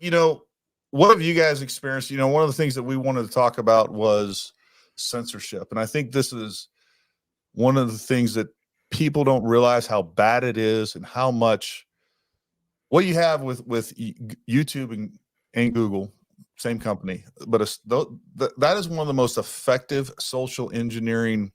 you know, what have you guys experienced? You know, one of the things that we wanted to talk about was censorship. And I think this is one of the things that people don't realize how bad it is and how much what you have with YouTube and Google, same company, but that is one of the most effective social engineering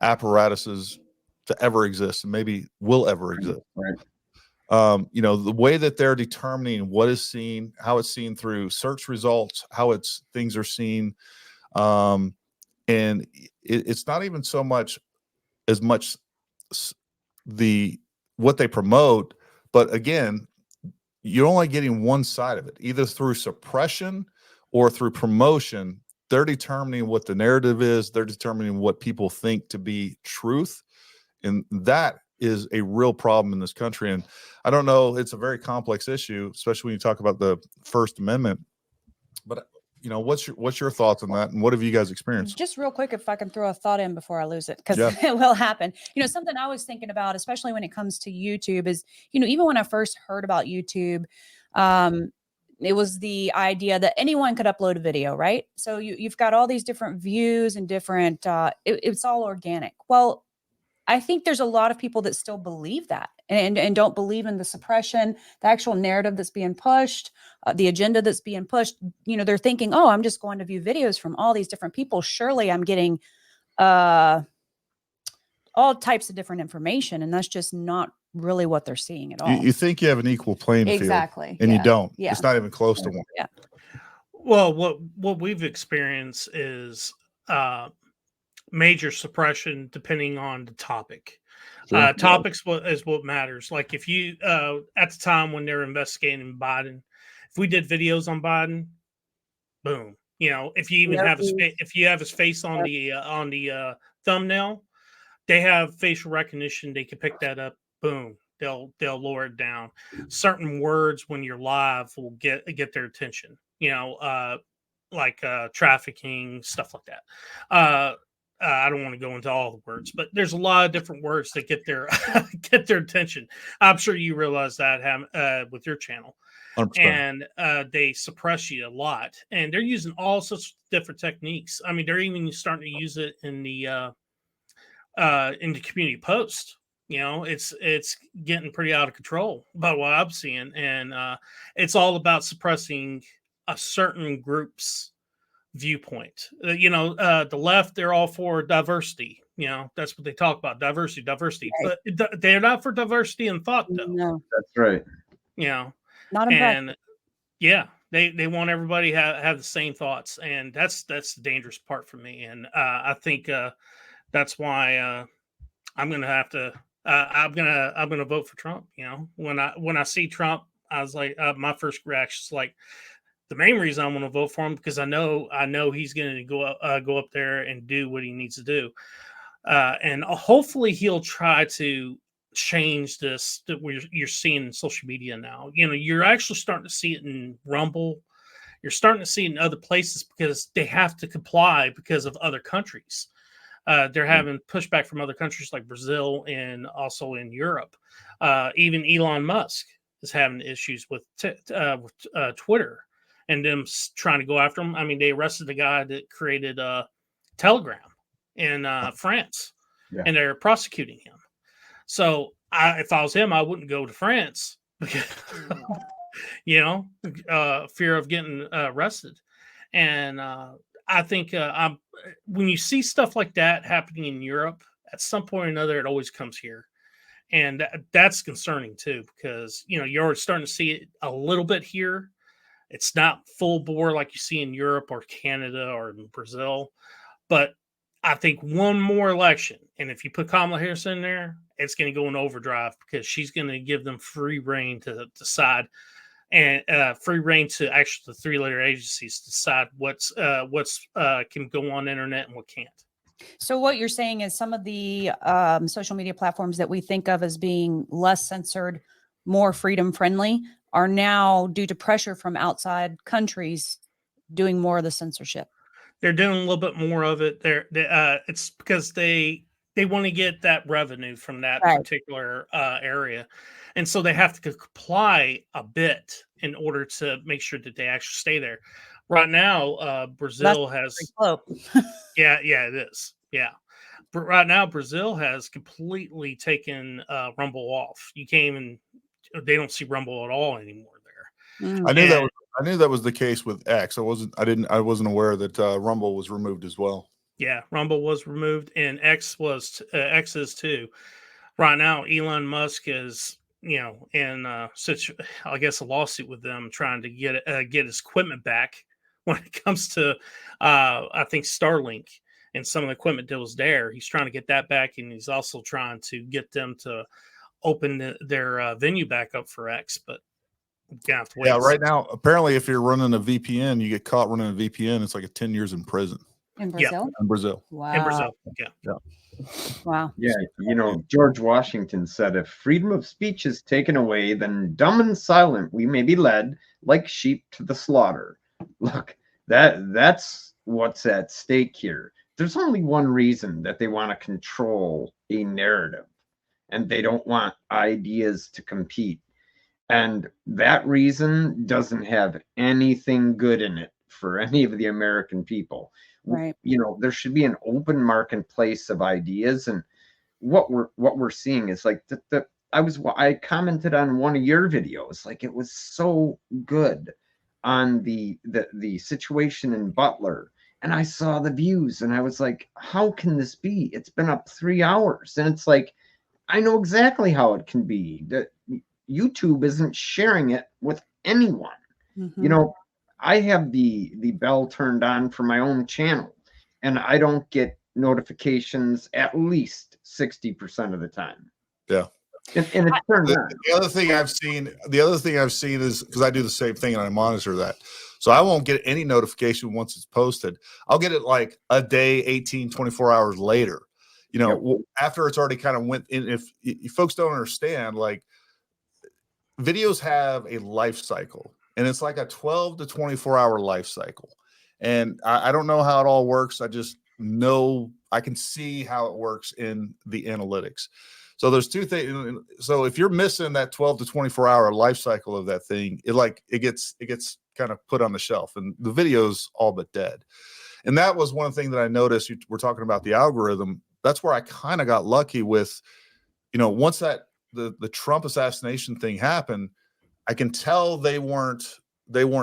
apparatuses to ever exist, and maybe will ever exist. Right. You know, the way that they're determining what is seen, how it's seen through search results, how things are seen, and it's not even so much as much what they promote, but again, you're only getting one side of it, either through suppression or through promotion. They're determining what the narrative is. They're determining what people think to be truth. And that is a real problem in this country. And I don't know, it's a very complex issue, especially when you talk about the First Amendment. But you know, what's your thoughts on that, and what have you guys experienced? Just real quick, if I can throw a thought in before I lose it, because it will happen. You know, something I was thinking about, especially when it comes to YouTube, is, you know, even when I first heard about YouTube, it was the idea that anyone could upload a video, right? So you've got all these different views and different, it's all organic. Well, I think there's a lot of people that still believe that and don't believe in the suppression, the actual narrative that's being pushed, the agenda that's being pushed. You know, they're thinking, oh, I'm just going to view videos from all these different people. Surely I'm getting all types of different information. And that's just not really what they're seeing at all. You think you have an equal playing field. Exactly. And you don't. Yeah. It's not even close to one. Yeah. Well, what we've experienced is major suppression depending on the topic. Sure. Topics is what matters. Like if you at the time when they're investigating Biden, if we did videos on Biden, boom. You know, if you even have his face on the thumbnail, they have facial recognition. They can pick that up. Boom. They'll lower it down. Certain words when you're live will get their attention. You know, like trafficking, stuff like that. I don't want to go into all the words, but there's a lot of different words that get their attention. I'm sure you realize that with your channel. 100%. And they suppress you a lot, and they're using all sorts of different techniques. I mean, they're even starting to use it in the community post. You know, it's getting pretty out of control about what I'm seeing, and it's all about suppressing a certain group's viewpoint. You know, the left, they're all for diversity. You know, that's what they talk about, diversity. Right. But they're not for diversity in thought, though. No, that's right. You know, not and yeah, they want everybody have the same thoughts, and that's the dangerous part for me. And I think that's why I'm gonna have to. I'm gonna vote for Trump. You know, when I see Trump, I was like, my first reaction is like, the main reason I want to vote for him because I know he's going to go up there and do what he needs to do, and hopefully he'll try to change this that you're seeing in social media now. You know, you're actually starting to see it in Rumble. You're starting to see it in other places because they have to comply because of other countries. They're having pushback from other countries like Brazil and also in Europe. Even Elon Musk is having issues with Twitter and them trying to go after him. I mean, they arrested the guy that created Telegram in France, and they're prosecuting him. So if I was him, I wouldn't go to France because, you know, fear of getting arrested. And I think when you see stuff like that happening in Europe, at some point or another, it always comes here. And that's concerning too, because, you know, you're starting to see it a little bit here. It's not full bore like you see in Europe or Canada or in Brazil. But I think one more election, and if you put Kamala Harris in there, it's going to go in overdrive because she's going to give them free reign to decide, and free reign to actually the three-letter agencies decide what's can go on the internet and what can't. So what you're saying is some of the social media platforms that we think of as being less censored, more freedom friendly, are now, due to pressure from outside countries, doing more of the censorship. They're doing a little bit more of it. It's because they want to get that revenue from that particular area. and so they have to comply a bit in order to make sure that they actually stay there. Right now, Brazil has yeah, it is. Yeah. But right now, Brazil has completely taken Rumble off. You can't even, they don't see Rumble at all anymore there. I knew that was the case with X. I wasn't aware that Rumble was removed as well. Yeah, Rumble was removed, and X is too. Right now, Elon Musk is, in such, I guess, a lawsuit with them trying to get his equipment back when it comes to, I think, Starlink and some of the equipment that was there. He's trying to get that back, and he's also trying to get them to open their venue back up for X. But we're gonna have to wait. Yeah, right now, apparently, if you're running a VPN, you get caught running a VPN, it's like 10 years in prison. In Brazil? In Brazil. Wow. In Brazil, yeah. Wow. Yeah, George Washington said, if freedom of speech is taken away, then dumb and silent we may be led like sheep to the slaughter. Look, that's what's at stake here. There's only one reason that they want to control a narrative, and they don't want ideas to compete. And that reason doesn't have anything good in it for any of the American people. Right. There should be an open marketplace of ideas, and what we're seeing is like I commented on one of your videos, like it was so good on the situation in Butler, and I saw the views, and I was like, how can this be? It's been up 3 hours, and it's like, I know exactly how it can be. That YouTube isn't sharing it with anyone. Mm-hmm. I have the bell turned on for my own channel, and I don't get notifications at least 60% of the time. Yeah. And it's turned on. The other thing I've seen is, because I do the same thing and I monitor that. So I won't get any notification once it's posted. I'll get it like a day, 18, 24 hours later, after it's already kind of went in. If folks don't understand, like, videos have a life cycle. And it's like a 12 to 24 hour life cycle. And I don't know how it all works. I just know I can see how it works in the analytics. So there's two things. So if you're missing that 12 to 24 hour life cycle of that thing, it gets kind of put on the shelf, and the video's all but dead. And that was one thing that I noticed. We're talking about the algorithm. That's where I kind of got lucky with, once that the Trump assassination thing happened, I can tell they weren't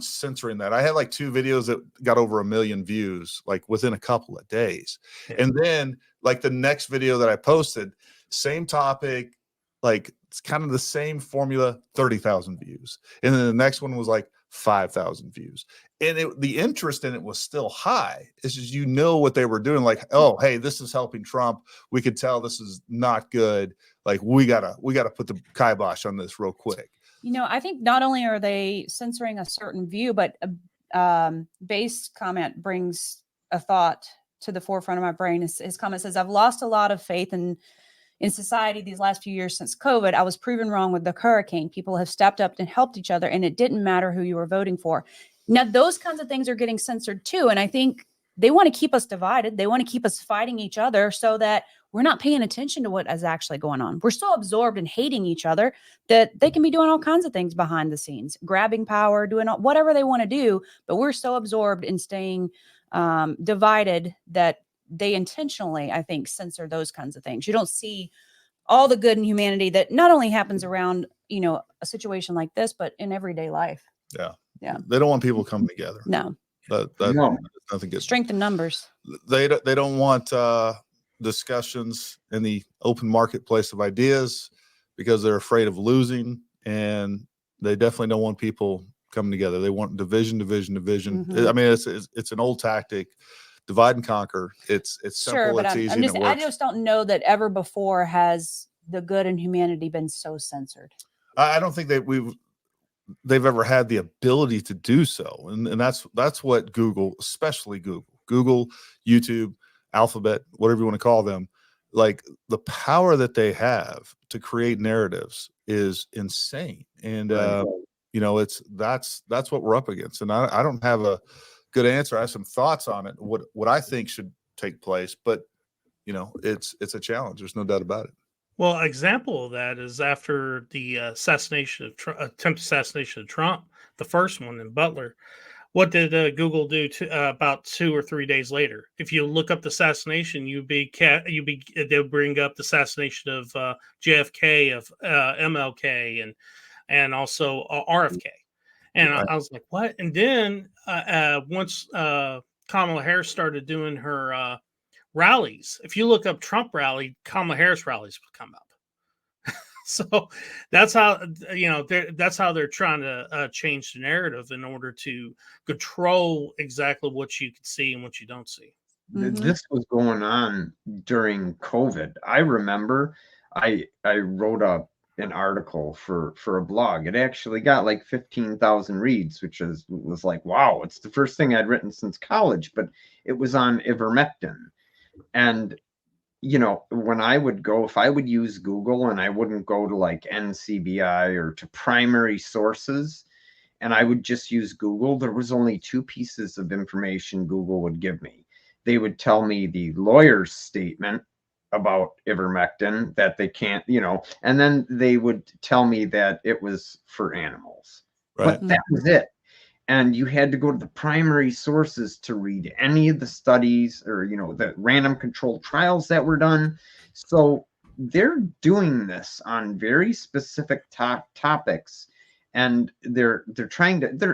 censoring that. I had like 2 videos that got over 1 million views, like within a couple of days. Yeah. And then like the next video that I posted, same topic, like it's kind of the same formula, 30,000 views. And then the next one was like 5,000 views. And the interest in it was still high. It's just, what they were doing. Like, oh, hey, this is helping Trump. We could tell this is not good. Like, we gotta put the kibosh on this real quick. I think not only are they censoring a certain view, but Base comment brings a thought to the forefront of my brain. His comment says, I've lost a lot of faith in society these last few years since COVID. I was proven wrong with the hurricane. People have stepped up and helped each other, and it didn't matter who you were voting for. Now, those kinds of things are getting censored too. And I think they want to keep us divided. They want to keep us fighting each other so that we're not paying attention to what is actually going on. We're so absorbed in hating each other that they can be doing all kinds of things behind the scenes, grabbing power, doing whatever they want to do. But we're so absorbed in staying divided that they intentionally, I think, censor those kinds of things. You don't see all the good in humanity that not only happens around, a situation like this, but in everyday life. Yeah. Yeah. They don't want people coming together. No. No. Nothing gets Strength in numbers. They don't want discussions in the open marketplace of ideas because they're afraid of losing, and they definitely don't want people coming together. They want division. Mm-hmm. I mean, it's an old tactic, divide and conquer. It's simple, sure, but it's easy, and it works. I just don't know that ever before has the good in humanity been so censored. I don't think that they've ever had the ability to do so, and that's what Google, especially Google, YouTube, Alphabet, whatever you want to call them, like the power that they have to create narratives is insane. And that's what we're up against. And I don't have a good answer. I have some thoughts on it, what I think should take place, but it's a challenge. There's no doubt about it. Well, example of that is after the attempted assassination of Trump, the first one in Butler. What did Google do about 2 or 3 days later? If you look up the assassination, they'll bring up the assassination of JFK, of MLK, and also RFK. And I was like, what? And then once Kamala Harris started doing her rallies, if you look up Trump rally, Kamala Harris rallies would come up. So that's how, that's how they're trying to change the narrative in order to control exactly what you can see and what you don't see. This was going on during COVID. I remember I wrote up an article for a blog. It actually got like 15,000 reads, which was like, wow, it's the first thing I'd written since college, but it was on ivermectin. And when I would go, if I would use Google and I wouldn't go to like NCBI or to primary sources, and I would just use Google, there was only 2 pieces of information Google would give me. They would tell me the lawyer's statement about ivermectin that they can't, and then they would tell me that it was for animals. Right. But that was it. And you had to go to the primary sources to read any of the studies or, the random controlled trials that were done. So they're doing this on very specific topics. And there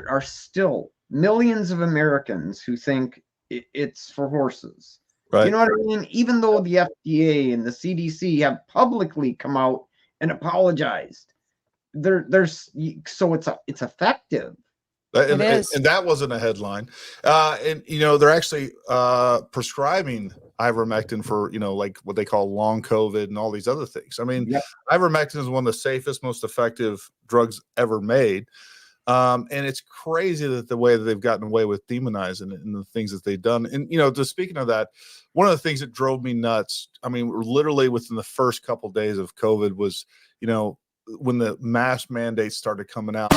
are still millions of Americans who think it's for horses. Right. You know what I mean? Even though the FDA and the CDC have publicly come out and apologized, so it's effective. And that wasn't a headline. And they're actually prescribing ivermectin for like what they call long COVID and all these other things. I mean, ivermectin is one of the safest, most effective drugs ever made. And it's crazy that the way that they've gotten away with demonizing it and the things that they've done. And just speaking of that, one of the things that drove me nuts, I mean, literally within the first couple of days of COVID was, when the mask mandates started coming out.